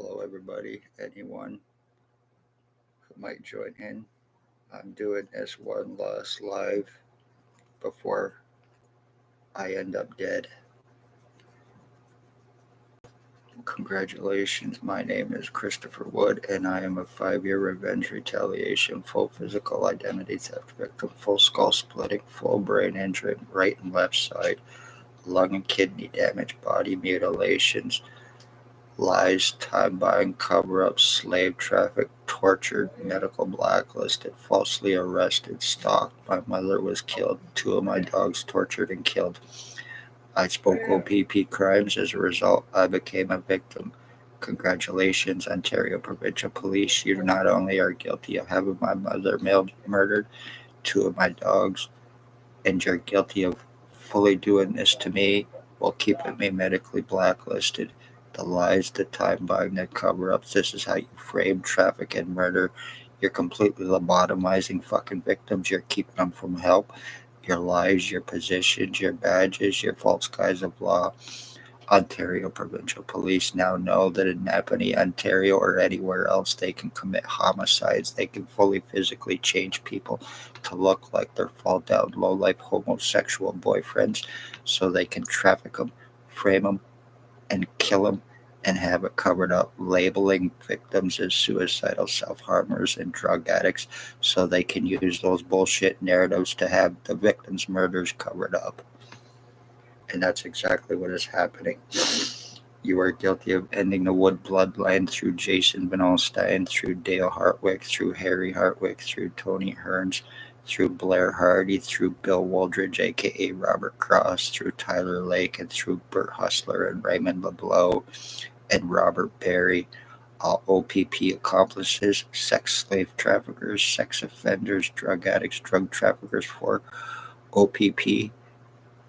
Hello, everybody, anyone who might join in. I'm doing this one last live before I end up dead. Congratulations, my name is Christopher Wood, and I am a 5-year revenge retaliation, full physical identity theft victim, full skull splitting, full brain injury, right and left side, lung and kidney damage, body mutilations, lies, time buying, cover up, slave traffic, tortured, medical blacklisted, falsely arrested, stalked. My mother was killed. 2 of my dogs tortured and killed. I spoke OPP crimes. As a result, I became a victim. Congratulations, Ontario Provincial Police. You not only are guilty of having my mother murdered, 2 of my dogs, and you're guilty of fully doing this to me while keeping me medically blacklisted. The lies, the time buying, the cover ups. This is how you frame, traffic, and murder. You're completely lobotomizing fucking victims. You're keeping them from help. Your lies, your positions, your badges, your false guise of law. Ontario Provincial Police now know that in Napanee, Ontario, or anywhere else, they can commit homicides. They can fully physically change people to look like their fall down, low life homosexual boyfriends so they can traffic them, frame them, and kill them and have it covered up, labeling victims as suicidal self harmers and drug addicts so they can use those bullshit narratives to have the victims' murders covered up. And that's exactly what is happening. You are guilty of ending the Wood bloodline through Jason Benalstein, through Dale Hartwick, through Harry Hartwick, through Tony Hearns, through Blair Hardy, through Bill Wooldridge, aka Robert Cross, through Tyler Lake, and through Bert Hustler and Raymond LeBlanc and Robert Berry. All OPP accomplices, sex slave traffickers, sex offenders, drug addicts, drug traffickers for OPP,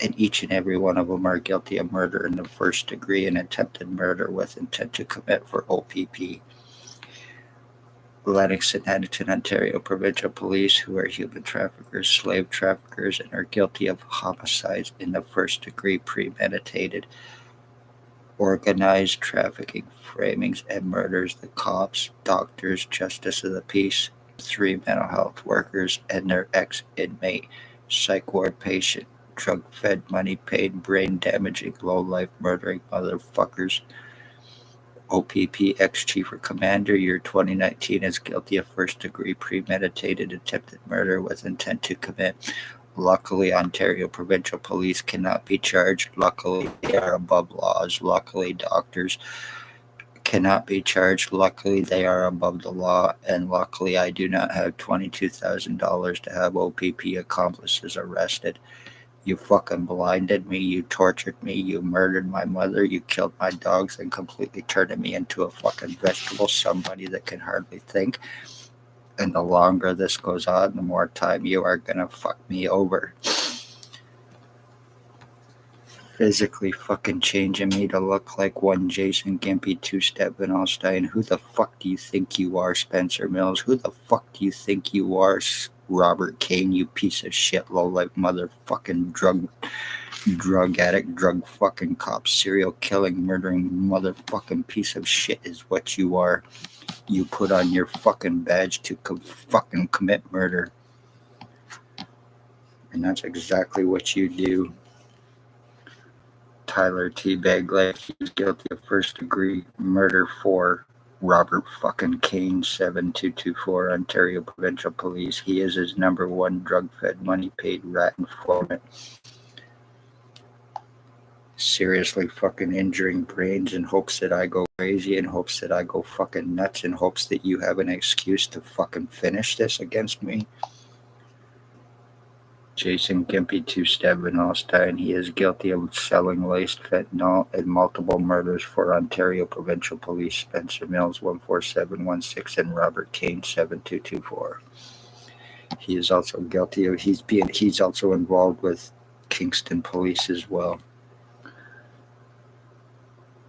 and each and every one of them are guilty of murder in the first degree and attempted murder with intent to commit for OPP. Lennox and Edmonton, Ontario Provincial Police, who are human traffickers, slave traffickers, and are guilty of homicides in the first degree, premeditated, organized trafficking, framings, and murders. The cops, doctors, justice of the peace, 3 mental health workers, and their ex-inmate, psych ward patient, drug-fed, money-paid, brain-damaging, low-life murdering motherfuckers. OPP ex-chief or commander, year 2019, is guilty of first-degree premeditated attempted murder with intent to commit. Luckily, Ontario Provincial Police cannot be charged. Luckily, they are above laws. Luckily, doctors cannot be charged. Luckily, they are above the law. And luckily, I do not have $22,000 to have OPP accomplices arrested. You fucking blinded me, you tortured me, you murdered my mother, you killed my dogs, and completely turned me into a fucking vegetable, somebody that can hardly think. And the longer this goes on, the more time you are gonna fuck me over. Physically fucking changing me to look like one Jason Gimpy, 2-step Benalstein. Who the fuck do you think you are, Spencer Mills? Who the fuck do you think you are, Robert Kane, you piece of shit, low-life motherfucking drug addict, drug fucking cop, serial killing, murdering motherfucking piece of shit is what you are. You put on your fucking badge to fucking commit murder. And that's exactly what you do. Tyler T. Bagley, he's guilty of first-degree murder for Robert fucking Kane, 7224, Ontario Provincial Police. He is his number one drug-fed, money-paid rat informant. Seriously fucking injuring brains in hopes that I go crazy, in hopes that I go fucking nuts, in hopes that you have an excuse to fucking finish this against me. Jason Gimpy, 2-step Benalstein. He is guilty of selling laced fentanyl and multiple murders for Ontario Provincial Police. Spencer Mills, 14716, and Robert Kane, 7224. He is also guilty of he's also involved with Kingston Police as well.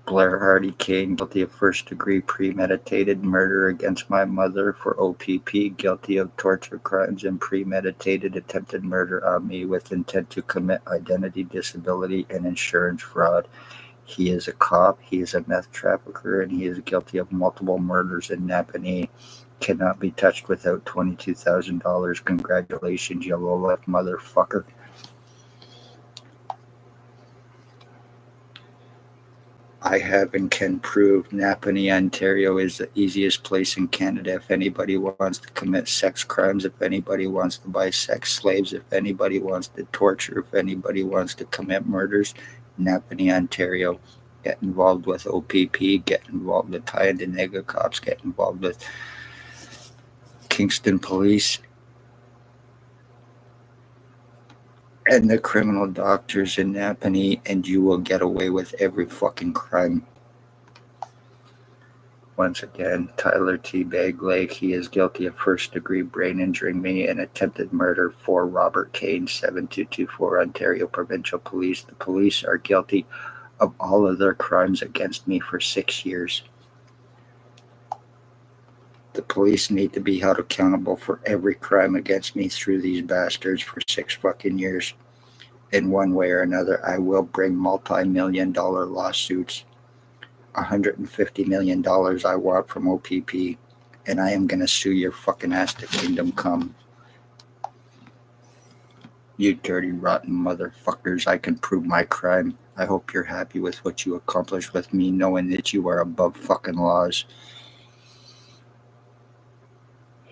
Blair Hardy Kane, guilty of first-degree premeditated murder against my mother for OPP, guilty of torture crimes and premeditated attempted murder on me with intent to commit identity, disability, and insurance fraud. He is a cop, he is a meth trafficker, and he is guilty of multiple murders in Napanee. Cannot be touched without $22,000. Congratulations, you low-life motherfucker. I have and can prove Napanee, Ontario is the easiest place in Canada if anybody wants to commit sex crimes, if anybody wants to buy sex slaves, if anybody wants to torture, if anybody wants to commit murders. Napanee, Ontario. Get involved with OPP, get involved with Tyendinaga cops, get involved with Kingston Police, and the criminal doctors in Napanee, and you will get away with every fucking crime. Once again, Tyler T. Bag Lake, he is guilty of first-degree brain injuring me and attempted murder for Robert Kane, 7224 Ontario Provincial Police. The police are guilty of all of their crimes against me for 6 years. The police need to be held accountable for every crime against me through these bastards for 6 fucking years. In one way or another, I will bring multi-million-dollar lawsuits. $150 million I want from OPP, and I am going to sue your fucking ass to kingdom come. You dirty, rotten motherfuckers, I can prove my crime. I hope you're happy with what you accomplished with me, knowing that you are above fucking laws.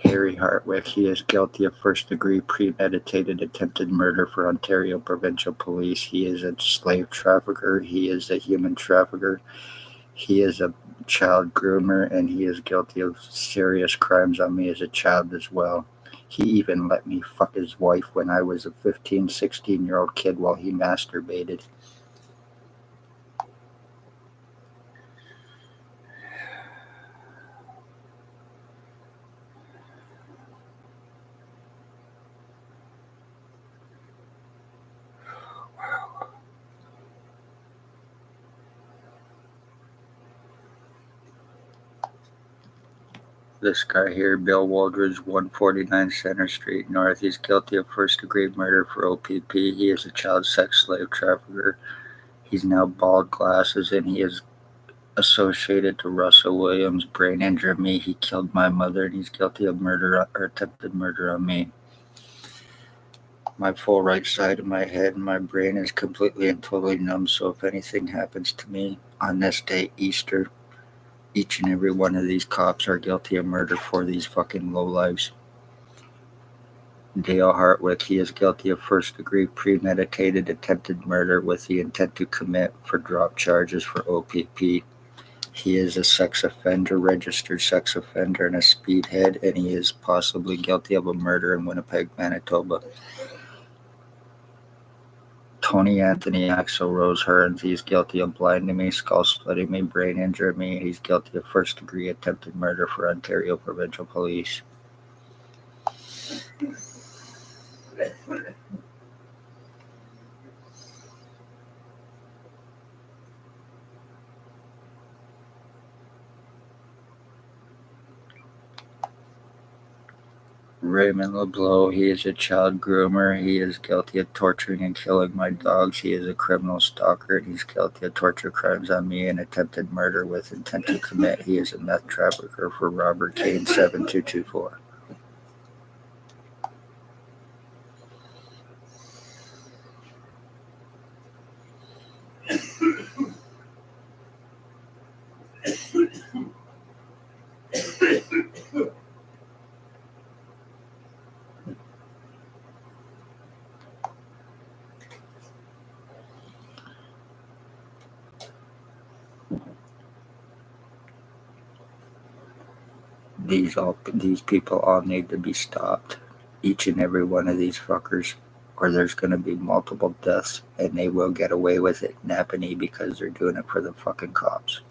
Harry Hartwick, he is guilty of first-degree premeditated attempted murder for Ontario Provincial Police. He is a slave trafficker. He is a human trafficker. He is a child groomer, and he is guilty of serious crimes on me as a child as well. He even let me fuck his wife when I was a 15, 16-year-old kid while he masturbated. This guy here, Bill Waldridge, 149 Center Street North. He's guilty of first-degree murder for OPP. He is a child sex slave trafficker. He's now bald, glasses, and he is associated to Russell Williams, brain injured me. He killed my mother, and he's guilty of murder or attempted murder on me. My full right side of my head and my brain is completely and totally numb, so if anything happens to me on this day, Easter, each and every one of these cops are guilty of murder for these fucking lowlives. Dale Hartwick, he is guilty of first-degree premeditated attempted murder with the intent to commit for drop charges for OPP. He is a sex offender, registered sex offender, and a speedhead, and he is possibly guilty of a murder in Winnipeg, Manitoba. Tony Anthony Axel Rose Hearns, he's guilty of blinding me, skull splitting me, brain injuring me. He's guilty of first-degree attempted murder for Ontario Provincial Police. Raymond LeBlanc, he is a child groomer. He is guilty of torturing and killing my dogs. He is a criminal stalker, and he's guilty of torture crimes on me and attempted murder with intent to commit. He is a meth trafficker for Robert Kane, 7224. These people all need to be stopped. Each and every one of these fuckers, or there's going to be multiple deaths, and they will get away with it in Napanee because they're doing it for the fucking cops.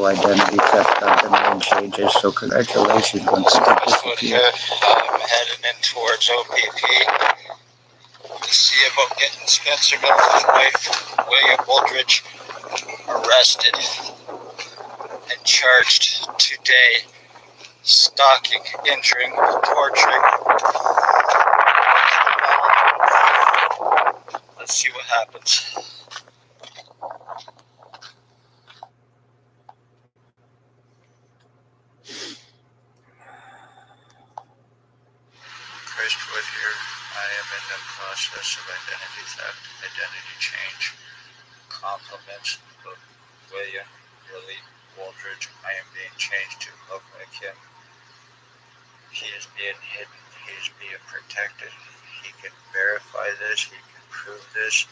Identity theft got the name changes, so congratulations on Heading in towards OPP to see if about getting Spencer Miller's wife, William Wooldridge, arrested and charged today. Stalking, injuring, torturing. Let's see what happens. Christwood here. I am in the process of identity theft, identity change. Compliments of William Willie Wooldridge. I am being changed to look like him. He is being hidden. He is being protected. He can verify this. He can prove this.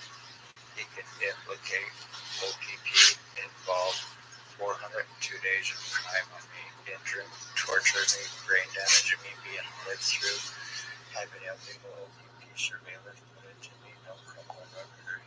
He can implicate OPP involved 402 days of crime on me, injuring, torturing me, brain damaging me, being lived through, having illegal OPP surveillance put into me, no criminal record.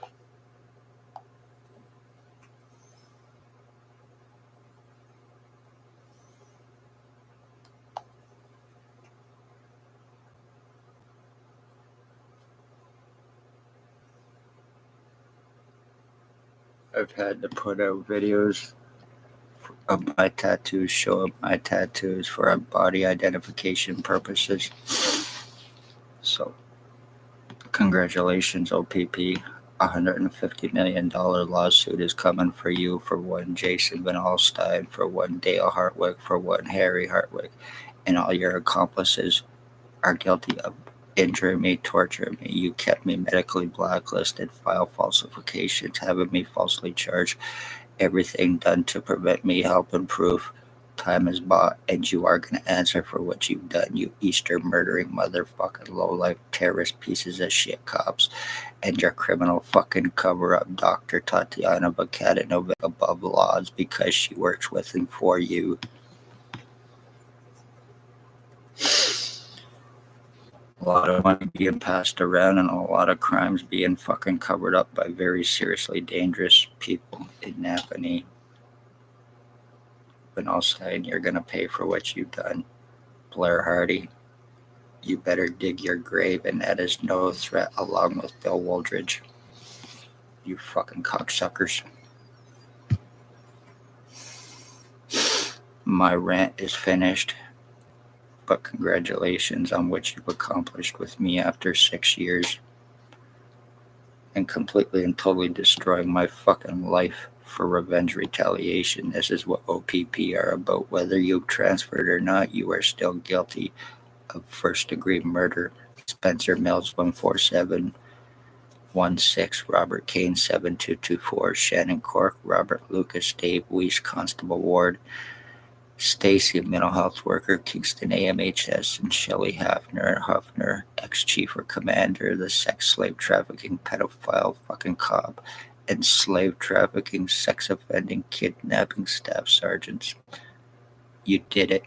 I've had to put out videos of my tattoos, show my tattoos for body identification purposes. So, congratulations, OPP. $150 million lawsuit is coming for you, for one Jason Van Alstyne, for one Dale Hartwig, for one Harry Hartwig, and all your accomplices are guilty of injuring me, torturing me. You kept me medically blacklisted, file falsifications, having me falsely charged, everything done to prevent me helping prove time is bought, and you are going to answer for what you've done, you Easter murdering motherfucking low-life terrorist pieces of shit cops, and your criminal fucking cover-up Dr. Tatiana Bakatinovic above laws because she works with and for you. A lot of money being passed around and a lot of crimes being fucking covered up by very seriously dangerous people in Napanee. Van Alstyne, you're going to pay for what you've done. Blair Hardy, you better dig your grave, and that is no threat, along with Bill Wooldridge. You fucking cocksuckers. My rant is finished, but congratulations on what you've accomplished with me after 6 years and completely and totally destroying my fucking life for revenge retaliation. This is what OPP are about. Whether you've transferred or not, you are still guilty of first-degree murder. Spencer Mills 14716, Robert Kane 7224, Shannon Cork, Robert Lucas, Dave Weiss, Constable Ward, Stacy, mental health worker, Kingston AMHS, and Shelley Huffner, ex-chief or commander, the sex slave trafficking pedophile fucking cop, and slave trafficking, sex offending, kidnapping staff sergeants. You did it.